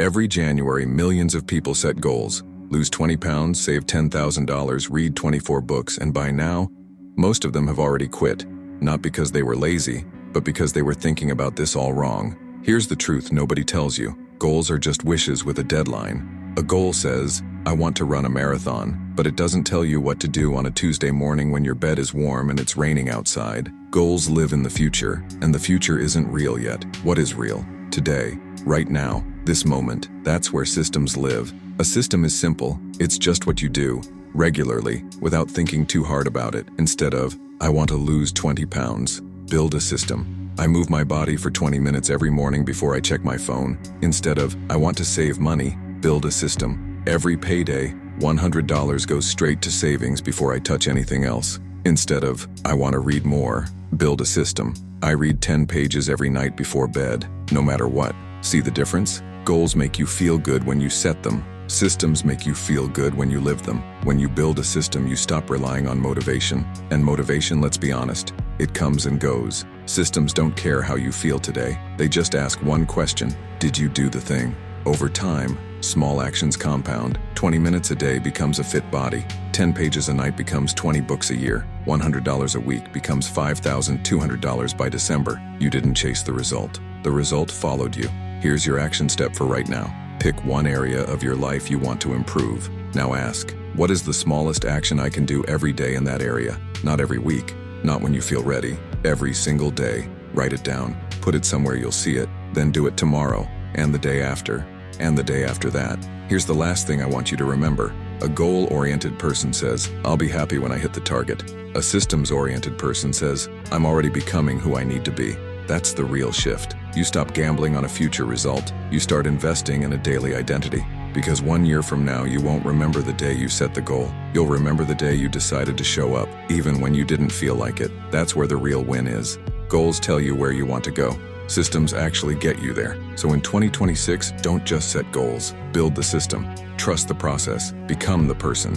Every January, millions of people set goals. Lose 20 pounds, save $10,000, read 24 books, and by now, most of them have already quit. Not because they were lazy, but because they were thinking about this all wrong. Here's the truth nobody tells you. Goals are just wishes with a deadline. A goal says, I want to run a marathon, but it doesn't tell you what to do on a Tuesday morning when your bed is warm and it's raining outside. Goals live in the future, and the future isn't real yet. What is real? Today, right now, this moment. That's where systems live. A system is simple. It's just what you do, regularly, without thinking too hard about it. Instead of, I want to lose 20 pounds. Build a system. I move my body for 20 minutes every morning before I check my phone. Instead of, I want to save money. Build a system. Every payday, $100 goes straight to savings before I touch anything else. Instead of, I want to read more. Build a system. I read 10 pages every night before bed, no matter what. See the difference? Goals make you feel good when you set them. Systems make you feel good when you live them. When you build a system, you stop relying on motivation. And motivation, let's be honest, it comes and goes. Systems don't care how you feel today. They just ask one question: did you do the thing? Over time, small actions compound. 20 minutes a day becomes a fit body. 10 pages a night becomes 20 books a year. $100 a week becomes $5,200 by December. You didn't chase the result. The result followed you. Here's your action step for right now. Pick one area of your life you want to improve. Now ask, what is the smallest action I can do every day in that area? Not every week, not when you feel ready. Every single day. Write it down. Put it somewhere you'll see it. Then do it tomorrow, and the day after, and the day after that. Here's the last thing I want you to remember. A goal-oriented person says, I'll be happy when I hit the target. A systems-oriented person says, I'm already becoming who I need to be. That's the real shift. You stop gambling on a future result. You start investing in a daily identity. Because 1 year from now, you won't remember the day you set the goal. You'll remember the day you decided to show up, even when you didn't feel like it. That's where the real win is. Goals tell you where you want to go. Systems actually get you there. So in 2026, don't just set goals. Build the system. Trust the process. Become the person.